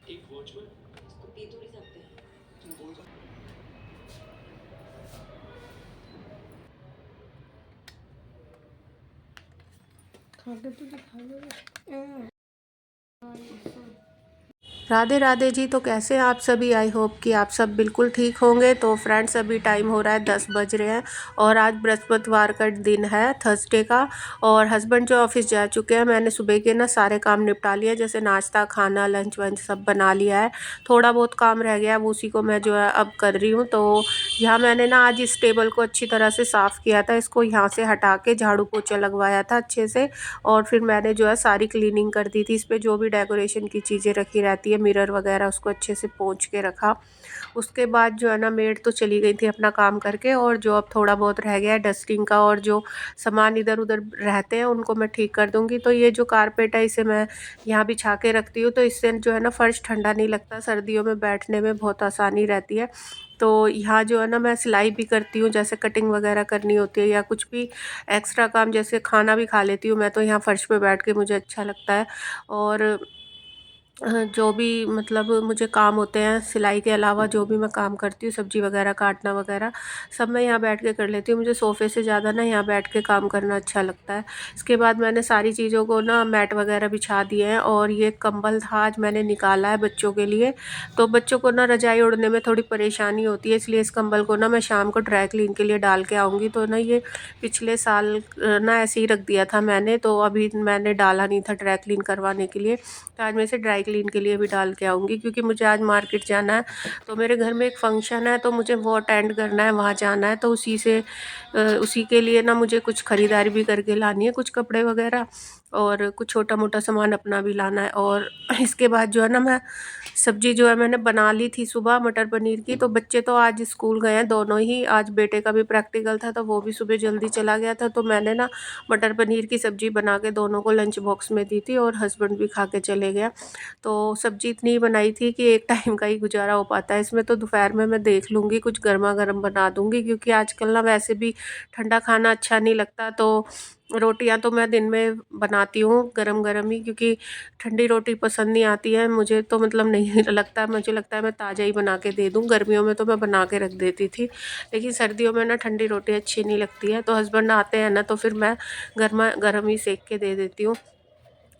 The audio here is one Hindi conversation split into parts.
इसको पी थोड़ी सकते हैं। खा के तो दिखा दो। राधे राधे जी। तो कैसे हैं आप सभी? आई होप कि आप सब बिल्कुल ठीक होंगे। तो फ्रेंड्स, अभी टाइम हो रहा है 10 बज रहे हैं और आज बृहस्पतिवार का दिन है, थर्सडे का। और हस्बैंड जो ऑफिस जा चुके हैं। मैंने सुबह के ना सारे काम निपटा लिए, जैसे नाश्ता, खाना, लंच वंच सब बना लिया है। थोड़ा बहुत काम रह गया, अब उसी को मैं जो है अब कर रही हूँ। तो यहाँ मैंने ना आज इस टेबल को अच्छी तरह से साफ़ किया था। इसको यहाँ से हटा के झाड़ू पोछा लगवाया था अच्छे से। और फिर मैंने जो है सारी क्लीनिंग कर दी थी। इस पर जो भी डेकोरेशन की चीज़ें रखी रहती है, मिरर वगैरह, उसको अच्छे से पोंछ के रखा। उसके बाद जो है ना मेड तो चली गई थी अपना काम करके, और जो अब थोड़ा बहुत रह गया है डस्टिंग का और जो सामान इधर उधर रहते हैं उनको मैं ठीक कर दूंगी। तो ये जो कारपेट है इसे मैं यहाँ बिछा के रखती हूँ, तो इससे जो है ना फर्श ठंडा नहीं लगता, सर्दियों में बैठने में बहुत आसानी रहती है। तो यहाँ जो है ना मैं सिलाई भी करती हूँ, जैसे कटिंग वगैरह करनी होती है या कुछ भी एक्स्ट्रा काम, जैसे खाना भी खा लेती हूँ मैं तो यहाँ फर्श पे बैठ के, मुझे अच्छा लगता है। और जो भी मतलब मुझे काम होते हैं सिलाई के अलावा, जो भी मैं काम करती हूँ, सब्ज़ी वगैरह काटना वगैरह, सब मैं यहाँ बैठ के कर लेती हूँ। मुझे सोफ़े से ज़्यादा ना यहाँ बैठ के काम करना अच्छा लगता है। इसके बाद मैंने सारी चीज़ों को ना मैट वगैरह बिछा दिए हैं, और ये कंबल था आज मैंने निकाला है बच्चों के लिए। तो बच्चों को ना रजाई ओढ़ने में थोड़ी परेशानी होती है, इसलिए इस कंबल को ना मैं शाम को ड्राई क्लीन के लिए डाल के आऊँगी। तो ना ये पिछले साल ना ऐसे ही रख दिया था मैंने, तो अभी मैंने डाला नहीं था ड्राई क्लीन करवाने के लिए। तो आज मैं इसे ड्राई क्लीन के लिए भी डाल के आऊँगी, क्योंकि मुझे आज मार्केट जाना है। तो मेरे घर में एक फ़ंक्शन है, तो मुझे वो अटेंड करना है, वहाँ जाना है। तो उसी के लिए ना मुझे कुछ ख़रीदारी भी करके लानी है, कुछ कपड़े वगैरह और कुछ छोटा मोटा सामान अपना भी लाना है। और इसके बाद जो है ना मैं सब्ज़ी जो है मैंने बना ली थी सुबह मटर पनीर की। तो बच्चे तो आज स्कूल गए हैं दोनों ही, आज बेटे का भी प्रैक्टिकल था तो वो भी सुबह जल्दी चला गया था। तो मैंने ना मटर पनीर की सब्ज़ी बना के दोनों को लंच बॉक्स में दी थी, और हस्बैंड भी खा के चले गया। तो सब्ज़ी इतनी बनाई थी कि एक टाइम का ही गुजारा हो पाता है इसमें। तो दोपहर में मैं देख लूँगी, कुछ गर्मा गर्म बना दूँगी, क्योंकि आजकल ना वैसे भी ठंडा खाना अच्छा नहीं लगता। तो रोटियां तो मैं दिन में बनाती हूँ गरम गरम ही, क्योंकि ठंडी रोटी पसंद नहीं आती है मुझे, तो मतलब नहीं लगता, मुझे लगता है मैं ताज़ा ही बना के दे दूँ। गर्मियों में तो मैं बना के रख देती थी, लेकिन सर्दियों में ना ठंडी रोटी अच्छी नहीं लगती है। तो हस्बैंड आते हैं ना, तो फिर मैं गर्मा गर्म ही सेक के दे देती हूँ।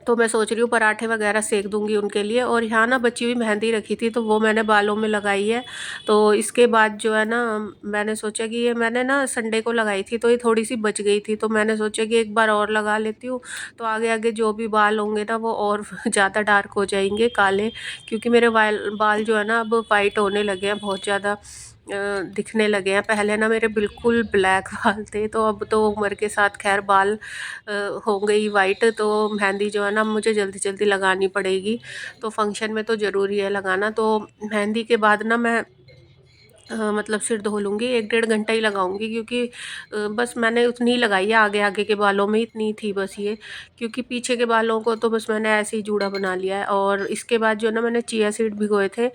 तो मैं सोच रही हूँ पराठे वगैरह सेक दूँगी उनके लिए। और यहाँ ना बची हुई मेहंदी रखी थी, तो वो मैंने बालों में लगाई है। तो इसके बाद जो है ना मैंने सोचा कि ये मैंने ना संडे को लगाई थी, तो ये थोड़ी सी बच गई थी, तो मैंने सोचा कि एक बार और लगा लेती हूँ। तो आगे आगे जो भी बाल होंगे ना वो और ज़्यादा डार्क हो जाएंगे, काले, क्योंकि मेरे बाल जो है ना अब वाइट होने लगे हैं, बहुत ज़्यादा दिखने लगे हैं। पहले ना मेरे बिल्कुल ब्लैक बाल थे, तो अब तो उम्र के साथ खैर बाल हो गई वाइट। तो मेहंदी जो है ना मुझे जल्दी जल्दी लगानी पड़ेगी, तो फंक्शन में तो ज़रूरी है लगाना। तो मेहंदी के बाद ना मैं मतलब सिर धो लूँगी, 1 डेढ़ घंटा ही लगाऊँगी, क्योंकि बस मैंने उतनी ही लगाई है, आगे आगे के बालों में इतनी थी बस ये, क्योंकि पीछे के बालों को तो बस मैंने ऐसे ही जूड़ा बना लिया है। और इसके बाद जो है ना मैंने चिया सीड भिगोए थे,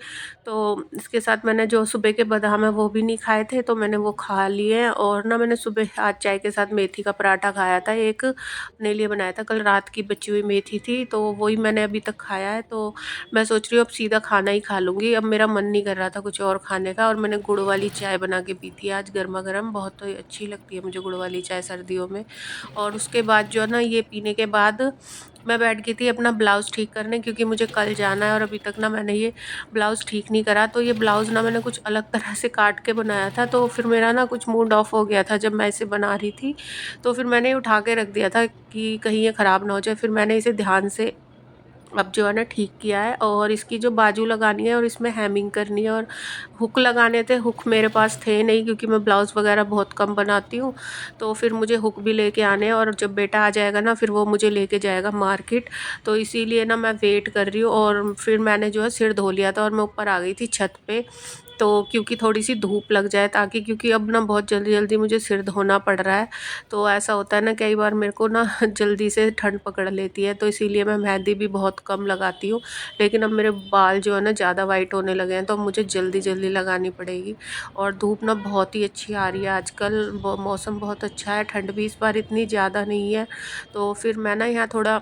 तो इसके साथ मैंने जो सुबह के बादाम है वो भी नहीं खाए थे, तो मैंने वो खा लिए। और ना मैंने सुबह आज चाय के साथ मेथी का पराठा खाया था, एक अपने लिए बनाया था, कल रात की बची हुई मेथी थी, तो वही मैंने अभी तक खाया है। तो मैं सोच रही हूँ अब सीधा खाना ही खा लूँगी, अब मेरा मन नहीं कर रहा था कुछ और खाने का। और मैंने गुड़ वाली चाय बना के पी थी आज गर्मा गर्म, बहुत तो अच्छी लगती है मुझे गुड़ वाली चाय सर्दियों में। और उसके बाद जो है ना ये पीने के बाद मैं बैठ गई थी अपना ब्लाउज़ ठीक करने, क्योंकि मुझे कल जाना है और अभी तक ना मैंने ये ब्लाउज़ ठीक नहीं करा। तो ये ब्लाउज़ ना मैंने कुछ अलग तरह से काट के बनाया था, तो फिर मेरा ना कुछ मूड ऑफ हो गया था जब मैं इसे बना रही थी। तो फिर मैंने ये उठा के रख दिया था कि कहीं ये ख़राब ना हो जाए। फिर मैंने इसे ध्यान से अब जो है ना ठीक किया है, और इसकी जो बाजू लगानी है और इसमें हेमिंग करनी है, और हुक लगाने थे। हुक मेरे पास थे नहीं, क्योंकि मैं ब्लाउज़ वगैरह बहुत कम बनाती हूँ, तो फिर मुझे हुक भी लेके आने हैं। और जब बेटा आ जाएगा ना फिर वो मुझे लेके जाएगा मार्केट, तो इसीलिए ना मैं वेट कर रही हूँ। और फिर मैंने जो है सिर धो लिया था और मैं ऊपर आ गई थी छत पे, तो क्योंकि थोड़ी सी धूप लग जाए, ताकि क्योंकि अब ना बहुत जल्दी जल्दी मुझे सिर धोना पड़ रहा है। तो ऐसा होता है ना कई बार मेरे को ना जल्दी से ठंड पकड़ लेती है, तो इसीलिए मैं मेहंदी भी बहुत कम लगाती हूँ। लेकिन अब मेरे बाल जो है ना ज़्यादा वाइट होने लगे हैं, तो अब मुझे जल्दी जल्दी लगानी पड़ेगी। और धूप ना बहुत ही अच्छी आ रही है आजकल, मौसम बहुत अच्छा है, ठंड भी इस बार इतनी ज़्यादा नहीं है। तो फिर मैं ना यहाँ थोड़ा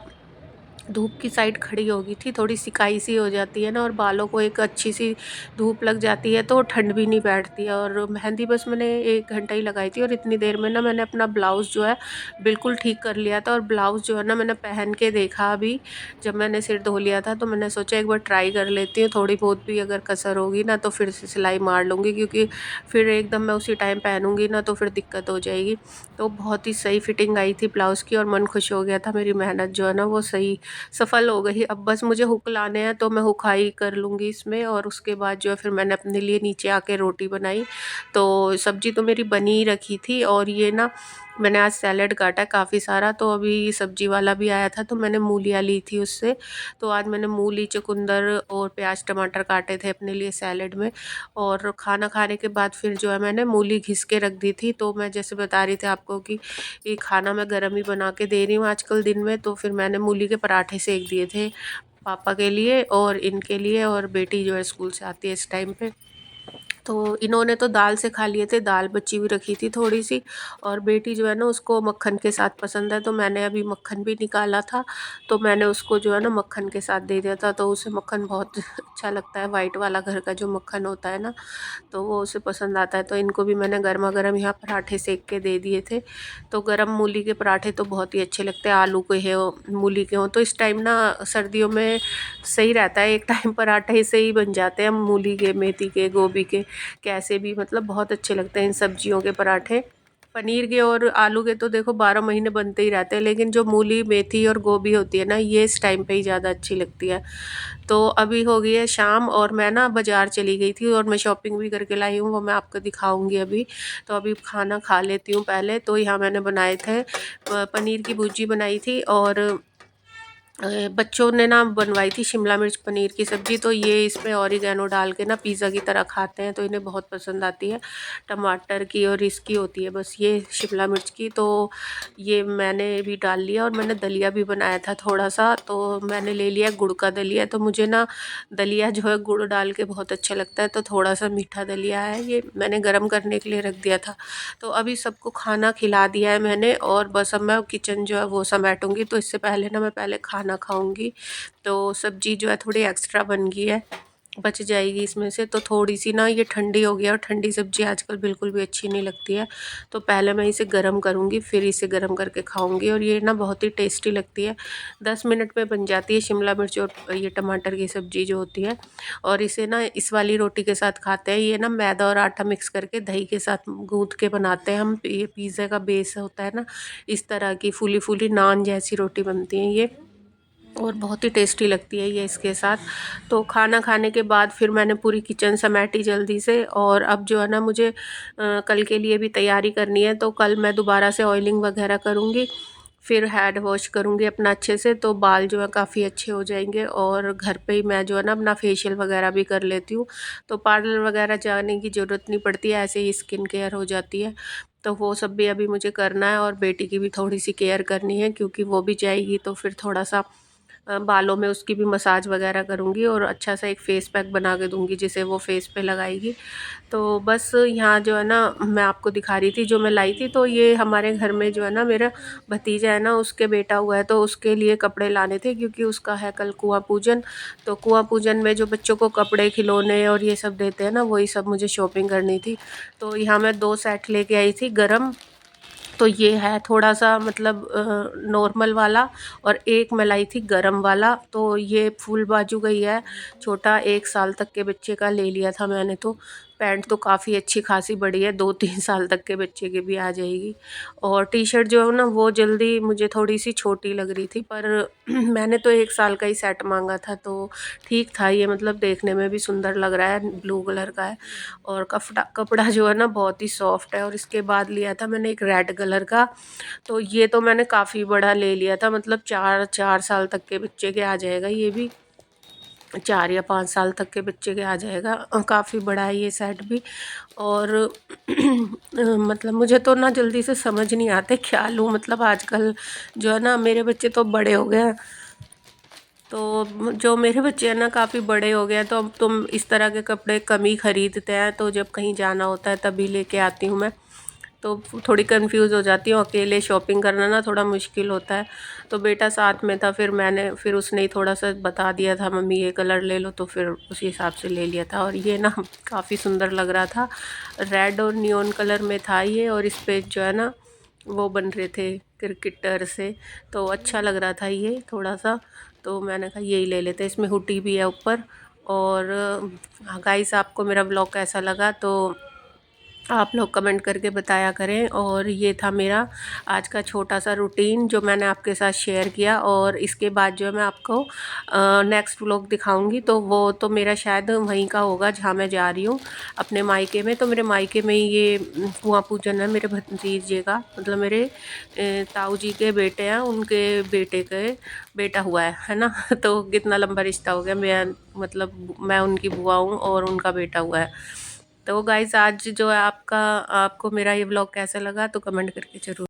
धूप की साइड खड़ी हो गई थी, थोड़ी सिकाई सी हो जाती है ना, और बालों को एक अच्छी सी धूप लग जाती है तो ठंड भी नहीं बैठती है। और मेहंदी बस मैंने 1 घंटा ही लगाई थी, और इतनी देर में ना मैंने अपना ब्लाउज़ जो है बिल्कुल ठीक कर लिया था। और ब्लाउज़ जो है ना मैंने पहन के देखा अभी, जब मैंने सिर धो लिया था तो मैंने सोचा एक बार ट्राई कर लेती हूँ, थोड़ी बहुत भी अगर कसर होगी ना तो फिर से सिलाई मार लूँगी, क्योंकि फिर एकदम मैं उसी टाइम पहनूँगी ना तो फिर दिक्कत हो जाएगी। तो बहुत ही सही फिटिंग आई थी ब्लाउज़ की, और मन खुश हो गया था, मेरी मेहनत जो है ना वो सही सफल हो गई। अब बस मुझे हुक लाने हैं तो मैं हुकाई कर लूँगी इसमें, और उसके बाद जो है फिर मैंने अपने लिए नीचे आके रोटी बनाई। तो सब्ज़ी तो मेरी बनी ही रखी थी, और ये ना मैंने आज सैलेड काटा काफ़ी सारा, तो अभी सब्ज़ी वाला भी आया था तो मैंने मूलियाँ ली थी उससे। तो आज मैंने मूली, चुकंदर और प्याज टमाटर काटे थे अपने लिए सैलेड में। और खाना खाने के बाद फिर जो है मैंने मूली घिस के रख दी थी। तो मैं जैसे बता रही थी आपको कि ये खाना मैं गरम ही बना के दे रही हूँ आजकल दिन में, तो फिर मैंने मूली के पराठे सेक दिए थे पापा के लिए और इनके लिए, और बेटी जो है स्कूल से आती है इस टाइम पे। तो इन्होंने तो दाल से खा लिए थे, दाल बची हुई रखी थी थोड़ी सी, और बेटी जो है ना उसको मक्खन के साथ पसंद है, तो मैंने अभी मक्खन भी निकाला था, तो मैंने उसको जो है ना मक्खन के साथ दे दिया था। तो उसे मक्खन बहुत अच्छा लगता है, वाइट वाला घर का जो मक्खन होता है ना, तो वो उसे पसंद आता है। तो इनको भी मैंने गर्मा गर्म यहाँ पराठे सेक के दे दिए थे। तो गर्म मूली के पराठे तो बहुत ही अच्छे लगते हैं, आलू के हो मूली के हों तो इस टाइम ना सर्दियों में सही रहता है, एक टाइम पराठे से ही बन जाते हैं, मूली के, मेथी के, गोभी के, कैसे भी मतलब बहुत अच्छे लगते हैं इन सब्जियों के पराठे। पनीर के और आलू के तो देखो 12 महीने बनते ही रहते हैं, लेकिन जो मूली, मेथी और गोभी होती है ना, ये इस टाइम पे ही ज़्यादा अच्छी लगती है। तो अभी हो गई है शाम, और मैं ना बाज़ार चली गई थी और मैं शॉपिंग भी करके लाई हूँ, वो मैं आपको दिखाऊंगी अभी। तो अभी खाना खा लेती हूँ पहले। तो यहाँ मैंने बनाए थे पनीर की भुर्जी बनाई थी, और बच्चों ने ना बनवाई थी शिमला मिर्च पनीर की सब्ज़ी। तो ये इसमें ऑरिगेनो डाल के ना पिज़्ज़ा की तरह खाते हैं, तो इन्हें बहुत पसंद आती है। टमाटर की और इसकी होती है बस ये शिमला मिर्च की। तो ये मैंने भी डाल लिया, और मैंने दलिया भी बनाया था थोड़ा सा, तो मैंने ले लिया गुड़ का दलिया। तो मुझे ना दलिया जो है गुड़ डाल के बहुत अच्छा लगता है, तो थोड़ा सा मीठा दलिया है, ये मैंने गर्म करने के लिए रख दिया था। तो अभी सबको खाना खिला दिया है मैंने, और बस अब मैं किचन जो है वो समेटूंगी। तो इससे पहले ना मैं पहले खाना खाऊंगी। तो सब्जी जो है थोड़ी एक्स्ट्रा बन गई है, बच जाएगी इसमें से। तो थोड़ी सी ना ये ठंडी हो गया, और ठंडी सब्जी आजकल बिल्कुल भी अच्छी नहीं लगती है। तो पहले मैं इसे गर्म करूँगी, फिर इसे गर्म करके खाऊंगी, और ये ना बहुत ही टेस्टी लगती है। 10 मिनट में बन जाती है शिमला मिर्च और ये टमाटर की सब्ज़ी जो होती है। और इसे ना इस वाली रोटी के साथ खाते हैं। ये ना मैदा और आटा मिक्स करके दही के साथ गूँथ के बनाते हैं हम। ये पिज़्ज़ा का बेस होता है ना, इस तरह की फूली फूली नान जैसी रोटी बनती है ये, और बहुत ही टेस्टी लगती है ये इसके साथ। तो खाना खाने के बाद फिर मैंने पूरी किचन समेटी जल्दी से, और अब जो है ना मुझे कल के लिए भी तैयारी करनी है। तो कल मैं दोबारा से ऑयलिंग वगैरह करूँगी, फिर हेड वॉश करूँगी अपना अच्छे से, तो बाल जो है काफ़ी अच्छे हो जाएंगे। और घर पे ही मैं जो है ना अपना फेशियल वगैरह भी कर लेती हूँ, तो पार्लर वगैरह जाने की ज़रूरत नहीं पड़ती है, ऐसे ही स्किन केयर हो जाती है। तो वो सब भी अभी मुझे करना है, और बेटी की भी थोड़ी सी केयर करनी है, क्योंकि वो भी जाएगी तो फिर थोड़ा सा बालों में उसकी भी मसाज वगैरह करूँगी, और अच्छा सा एक फ़ेस पैक बना के दूँगी जिसे वो फ़ेस पे लगाएगी। तो बस यहाँ जो है ना मैं आपको दिखा रही थी जो मैं लाई थी। तो ये हमारे घर में जो है ना मेरा भतीजा है ना, उसके बेटा हुआ है, तो उसके लिए कपड़े लाने थे, क्योंकि उसका है कल कुआँ पूजन। तो कुआँ पूजन में जो बच्चों को कपड़े, खिलौने और ये सब देते हैं ना, वही सब मुझे शॉपिंग करनी थी। तो यहाँ मैं 2 सेट लेके आई थी गरम। तो ये है थोड़ा सा मतलब नॉर्मल वाला, और एक मैं लाई थी गरम वाला। तो ये फुल बाजू गई है, छोटा 1 साल तक के बच्चे का ले लिया था मैंने। तो पैंट तो काफ़ी अच्छी खासी बड़ी है, 2-3 साल तक के बच्चे की भी आ जाएगी। और टी शर्ट जो है ना वो जल्दी मुझे थोड़ी सी छोटी लग रही थी, पर मैंने तो 1 साल का ही सेट मांगा था, तो ठीक था ये, मतलब देखने में भी सुंदर लग रहा है, ब्लू कलर का है। और कपड़ा कपड़ा जो है ना बहुत ही सॉफ्ट है। और इसके बाद लिया था मैंने एक रेड कलर का। तो ये तो मैंने काफ़ी बड़ा ले लिया था, मतलब 4 साल तक के बच्चे के आ जाएगा ये भी, 4 या 5 साल तक के बच्चे के आ जाएगा। काफ़ी बड़ा है ये सेट भी। और मतलब मुझे तो ना जल्दी से समझ नहीं आते क्या लूँ, मतलब आजकल जो है ना मेरे बच्चे तो बड़े हो गए हैं। तो जो मेरे बच्चे हैं ना काफ़ी बड़े हो गए हैं, तो अब तुम इस तरह के कपड़े कम ही ख़रीदते हैं, तो जब कहीं जाना होता है तभी लेके आती हूँ मैं। तो थोड़ी कंफ्यूज हो जाती हूँ, अकेले शॉपिंग करना ना थोड़ा मुश्किल होता है। तो बेटा साथ में था, फिर उसने ही थोड़ा सा बता दिया था, मम्मी ये कलर ले लो, तो फिर उसी हिसाब से ले लिया था। और ये ना काफ़ी सुंदर लग रहा था, रेड और नियॉन कलर में था ये। और इस पे जो है ना वो बन रहे थे क्रिकेटर से, तो अच्छा लग रहा था ये थोड़ा सा। तो मैंने कहा यही ले लेते, इसमें हुडी भी है ऊपर। और गाइस, आपको मेरा ब्लॉग कैसा लगा तो आप लोग कमेंट करके बताया करें। और ये था मेरा आज का छोटा सा रूटीन जो मैंने आपके साथ शेयर किया। और इसके बाद जो है मैं आपको नेक्स्ट व्लॉग दिखाऊंगी, तो वो तो मेरा शायद वहीं का होगा जहाँ मैं जा रही हूँ अपने मायके में। तो मेरे मायके में ही ये कुआं पूजन है मेरे भतीजे का, मतलब मेरे ताऊ जी के बेटे हैं, उनके बेटे के बेटा हुआ है ना। तो कितना लंबा रिश्ता हो गया, मैं उनकी बुआ हूँ और उनका बेटा हुआ है। तो गाइज़, आज जो है आपको मेरा ये व्लॉग कैसा लगा तो कमेंट करके ज़रूर